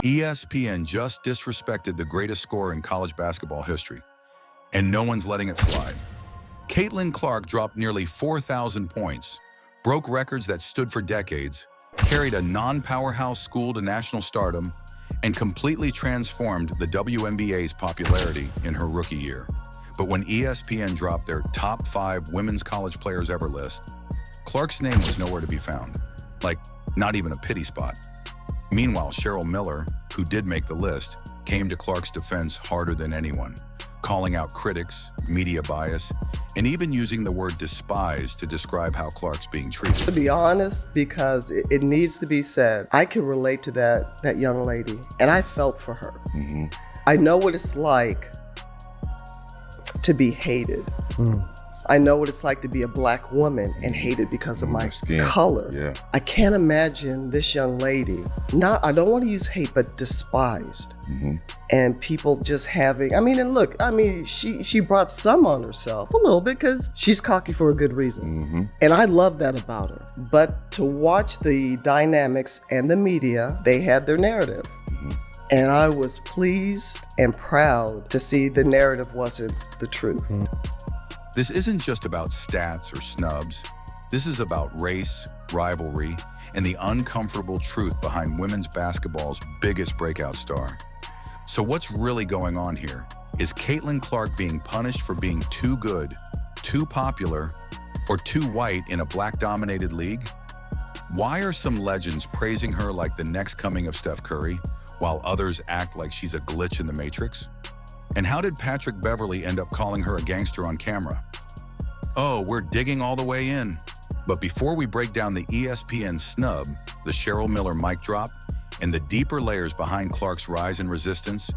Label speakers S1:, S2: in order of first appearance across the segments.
S1: ESPN just disrespected the greatest scorer in college basketball history, and no one's letting it slide. Caitlin Clark dropped nearly 4,000 points, broke records that stood for decades, carried a non-powerhouse school to national stardom, and completely transformed the WNBA's popularity in her rookie year. But when ESPN dropped their top 5 women's college players ever list, Clark's name was nowhere to be found. Like, not even a pity spot. Meanwhile, Cheryl Miller, who did make the list, came to Clark's defense harder than anyone, calling out critics, media bias, and even using the word despise to describe how Clark's being treated.
S2: To be honest, because it needs to be said, I can relate to that young lady, and I felt for her.
S3: Mm-hmm.
S2: I know what it's like to be hated. I know what it's like to be a Black woman and hated because of my color.
S3: Yeah.
S2: I can't imagine this young lady, I don't want to use hate, but despised.
S3: Mm-hmm.
S2: And people just having, and look, she brought some on herself a little bit because she's cocky for a good reason.
S3: Mm-hmm.
S2: And I love that about her. But to watch the dynamics and the media, they had their narrative.
S3: Mm-hmm.
S2: And I was pleased and proud to see the narrative wasn't the truth.
S1: This isn't just about stats or snubs. This is about race, rivalry, and the uncomfortable truth behind women's basketball's biggest breakout star. So what's really going on here? Is Caitlin Clark being punished for being too good, too popular, or too white in a Black-dominated league? Why are some legends praising her like the next coming of Steph Curry, while others act like she's a glitch in the Matrix? And how did Patrick Beverley end up calling her a gangster on camera? Oh, we're digging all the way in. But before we break down the ESPN snub, the Cheryl Miller mic drop, and the deeper layers behind Clark's rise in resistance,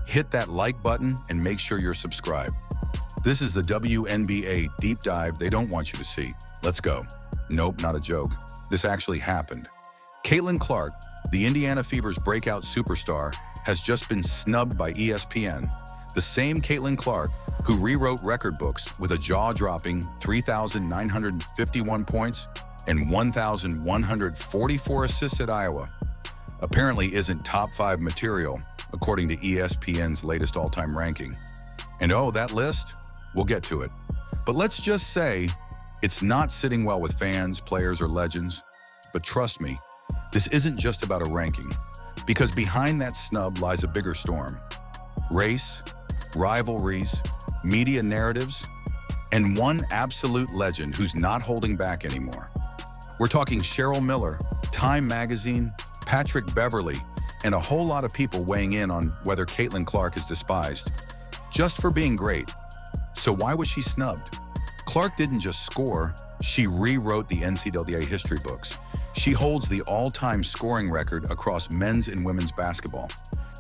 S1: hit that like button and make sure you're subscribed. This is the WNBA deep dive they don't want you to see. Let's go. Nope, not a joke. This actually happened. Caitlin Clark, the Indiana Fever's breakout superstar, has just been snubbed by ESPN. The same Caitlin Clark who rewrote record books with a jaw-dropping 3,951 points and 1,144 assists at Iowa, apparently isn't top 5 material, according to ESPN's latest all-time ranking. And oh, that list? We'll get to it. But let's just say it's not sitting well with fans, players, or legends. But trust me, this isn't just about a ranking, because behind that snub lies a bigger storm. Race, rivalries, media narratives, and one absolute legend who's not holding back anymore. We're talking Cheryl Miller, Time Magazine, Patrick Beverley, and a whole lot of people weighing in on whether Caitlin Clark is despised, just for being great. So why was she snubbed? Clark didn't just score, she rewrote the NCAA history books. She holds the all-time scoring record across men's and women's basketball.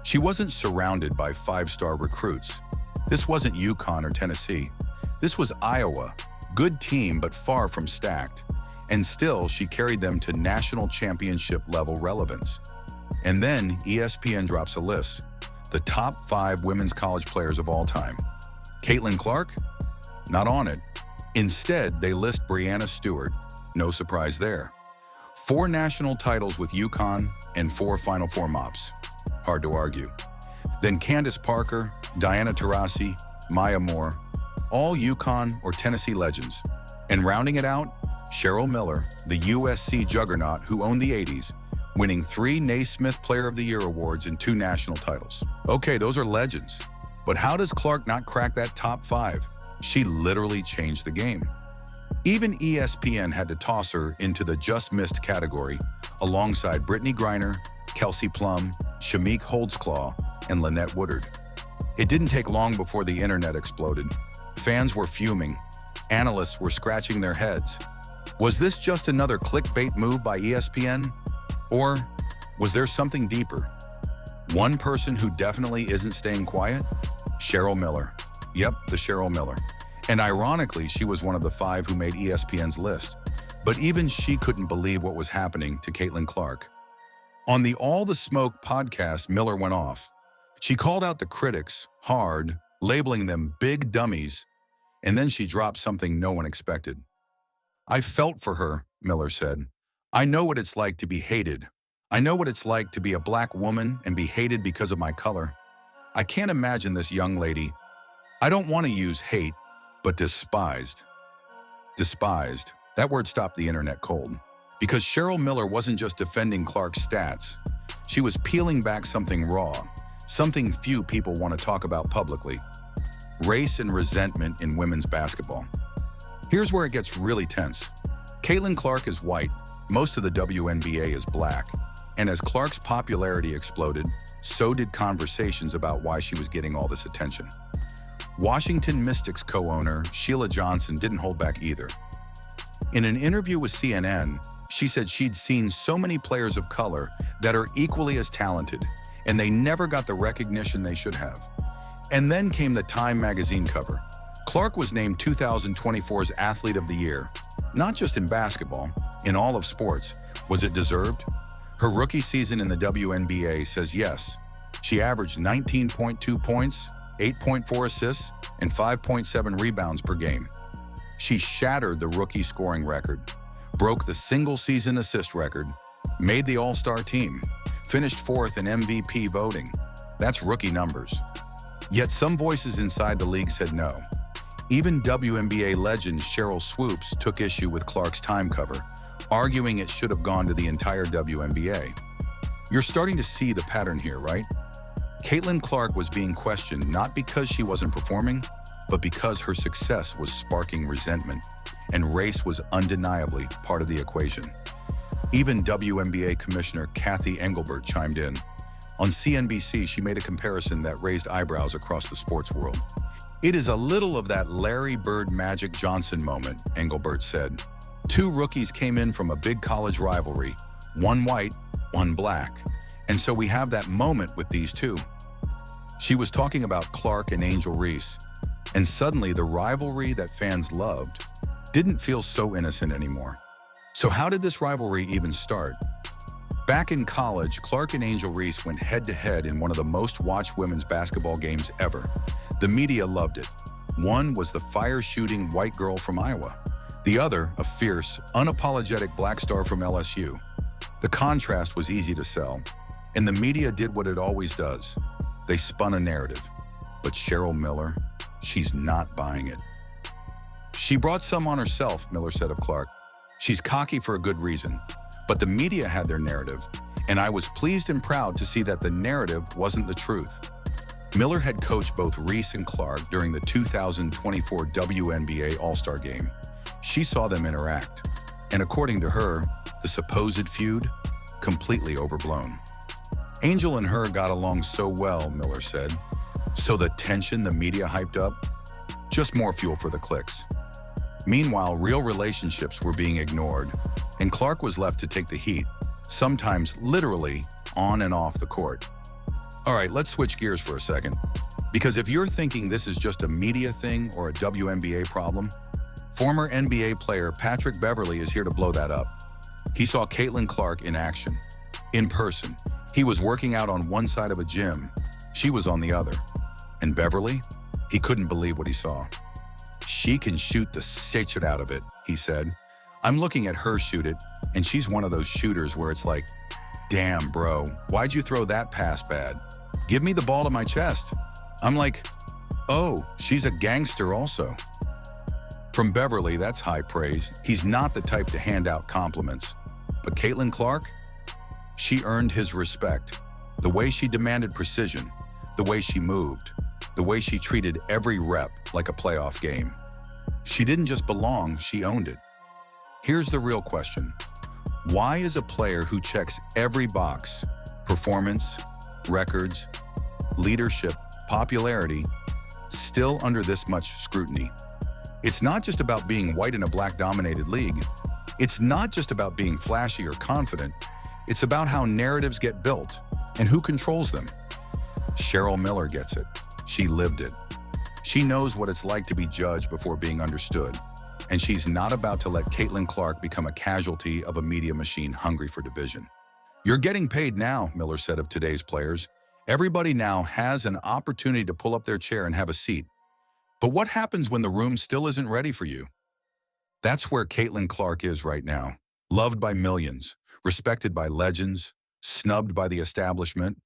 S1: She wasn't surrounded by 5-star recruits. This wasn't UConn or Tennessee. This was Iowa. Good team, but far from stacked. And still, she carried them to national championship level relevance. And then ESPN drops a list. The top 5 women's college players of all time. Caitlin Clark? Not on it. Instead, they list Breanna Stewart. No surprise there. 4 national titles with UConn and 4 Final Four mops. Hard to argue. Then Candace Parker, Diana Taurasi, Maya Moore, all UConn or Tennessee legends. And rounding it out, Cheryl Miller, the USC juggernaut who owned the 80s, winning 3 Naismith Player of the Year awards and 2 national titles. Okay, those are legends. But how does Clark not crack that top 5? She literally changed the game. Even ESPN had to toss her into the just missed category, alongside Brittany Griner, Kelsey Plum, Shameik Holdsclaw, and Lynette Woodard. It didn't take long before the internet exploded. Fans were fuming. Analysts were scratching their heads. Was this just another clickbait move by ESPN? Or was there something deeper? One person who definitely isn't staying quiet? Cheryl Miller. Yep, the Cheryl Miller. And ironically, she was one of the 5 who made ESPN's list. But even she couldn't believe what was happening to Caitlin Clark. On the All the Smoke podcast, Miller went off. She called out the critics hard, labeling them big dummies, and then she dropped something no one expected. I felt for her, Miller said. I know what it's like to be hated. I know what it's like to be a black woman and be hated because of my color. I can't imagine this young lady. I don't want to use hate, but despised. Despised. That word stopped the internet cold. Because Cheryl Miller wasn't just defending Clark's stats. She was peeling back something raw, something few people want to talk about publicly. Race and resentment in women's basketball. Here's where it gets really tense. Caitlin Clark is white, most of the WNBA is black, and as Clark's popularity exploded, so did conversations about why she was getting all this attention. Washington Mystics co-owner Sheila Johnson didn't hold back either. In an interview with CNN, she said she'd seen so many players of color that are equally as talented, and they never got the recognition they should have. And then came the Time magazine cover. Clark was named 2024's Athlete of the Year, not just in basketball, in all of sports. Was it deserved? Her rookie season in the WNBA says yes. She averaged 19.2 points, 8.4 assists, and 5.7 rebounds per game. She shattered the rookie scoring record, broke the single-season assist record, made the All-Star team, finished fourth in MVP voting. That's rookie numbers. Yet some voices inside the league said no. Even WNBA legend Cheryl Swoops took issue with Clark's Time cover, arguing it should have gone to the entire WNBA. You're starting to see the pattern here, right? Caitlin Clark was being questioned not because she wasn't performing, but because her success was sparking resentment, and race was undeniably part of the equation. Even WNBA Commissioner Kathy Engelbert chimed in. On CNBC, she made a comparison that raised eyebrows across the sports world. It is a little of that Larry Bird Magic Johnson moment, Engelbert said. Two rookies came in from a big college rivalry, one white, one black. And so we have that moment with these two. She was talking about Clark and Angel Reese. And suddenly the rivalry that fans loved didn't feel so innocent anymore. So how did this rivalry even start? Back in college, Clark and Angel Reese went head-to-head in one of the most watched women's basketball games ever. The media loved it. One was the fire-shooting white girl from Iowa. The other, a fierce, unapologetic black star from LSU. The contrast was easy to sell, and the media did what it always does. They spun a narrative. But Cheryl Miller, she's not buying it. She brought some on herself, Miller said of Clark. She's cocky for a good reason. But the media had their narrative, and I was pleased and proud to see that the narrative wasn't the truth. Miller had coached both Reese and Clark during the 2024 WNBA All-Star Game. She saw them interact, and according to her, the supposed feud, completely overblown. Angel and her got along so well, Miller said. So the tension the media hyped up? Just more fuel for the clicks. Meanwhile, real relationships were being ignored, and Clark was left to take the heat, sometimes literally on and off the court. All right, let's switch gears for a second. Because if you're thinking this is just a media thing or a WNBA problem, former NBA player Patrick Beverley is here to blow that up. He saw Caitlin Clark in action, in person. He was working out on one side of a gym. She was on the other. And Beverley? He couldn't believe what he saw. She can shoot the shit out of it, he said. I'm looking at her shoot it, and she's one of those shooters where it's like, damn, bro, why'd you throw that pass bad? Give me the ball to my chest. I'm like, oh, she's a gangster also. From Beverley, that's high praise. He's not the type to hand out compliments. But Caitlin Clark? She earned his respect. The way she demanded precision, the way she moved, the way she treated every rep like a playoff game. She didn't just belong, she owned it. Here's the real question. Why is a player who checks every box, performance, records, leadership, popularity, still under this much scrutiny? It's not just about being white in a black-dominated league. It's not just about being flashy or confident. It's about how narratives get built and who controls them. Cheryl Miller gets it. She lived it. She knows what it's like to be judged before being understood. And she's not about to let Caitlin Clark become a casualty of a media machine hungry for division. You're getting paid now, Miller said of today's players. Everybody now has an opportunity to pull up their chair and have a seat. But what happens when the room still isn't ready for you? That's where Caitlin Clark is right now. Loved by millions, respected by legends, snubbed by the establishment,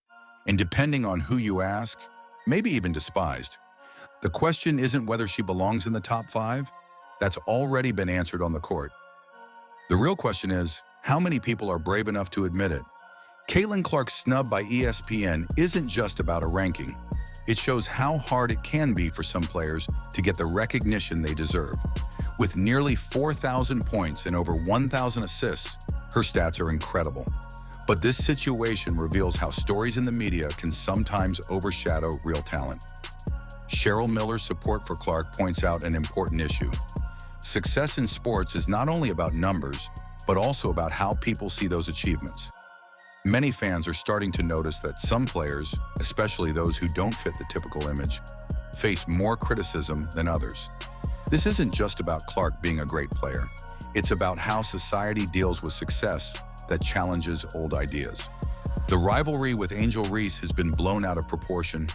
S1: and depending on who you ask, maybe even despised. The question isn't whether she belongs in the top 5. That's already been answered on the court. The real question is, how many people are brave enough to admit it? Caitlin Clark's snub by ESPN isn't just about a ranking. It shows how hard it can be for some players to get the recognition they deserve. With nearly 4,000 points and over 1,000 assists, her stats are incredible. But this situation reveals how stories in the media can sometimes overshadow real talent. Cheryl Miller's support for Clark points out an important issue. Success in sports is not only about numbers, but also about how people see those achievements. Many fans are starting to notice that some players, especially those who don't fit the typical image, face more criticism than others. This isn't just about Clark being a great player. It's about how society deals with success that challenges old ideas. The rivalry with Angel Reese has been blown out of proportion,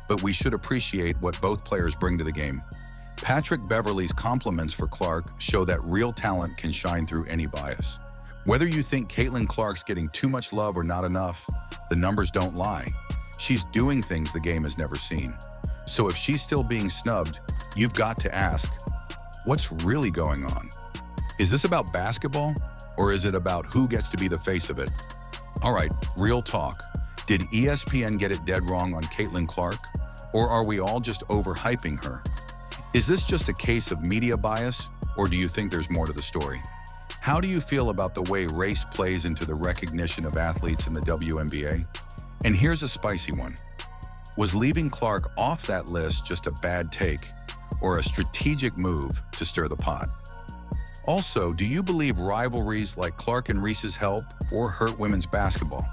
S1: but we should appreciate what both players bring to the game. Patrick Beverley's compliments for Clark show that real talent can shine through any bias. Whether you think Caitlin Clark's getting too much love or not enough, the numbers don't lie. She's doing things the game has never seen. So if she's still being snubbed, you've got to ask, what's really going on? Is this about basketball, or is it about who gets to be the face of it? All right, real talk. Did ESPN get it dead wrong on Caitlin Clark, or are we all just overhyping her? Is this just a case of media bias, or do you think there's more to the story? How do you feel about the way race plays into the recognition of athletes in the WNBA? And here's a spicy one. Was leaving Clark off that list just a bad take, or a strategic move to stir the pot? Also, do you believe rivalries like Clark and Reese's help or hurt women's basketball?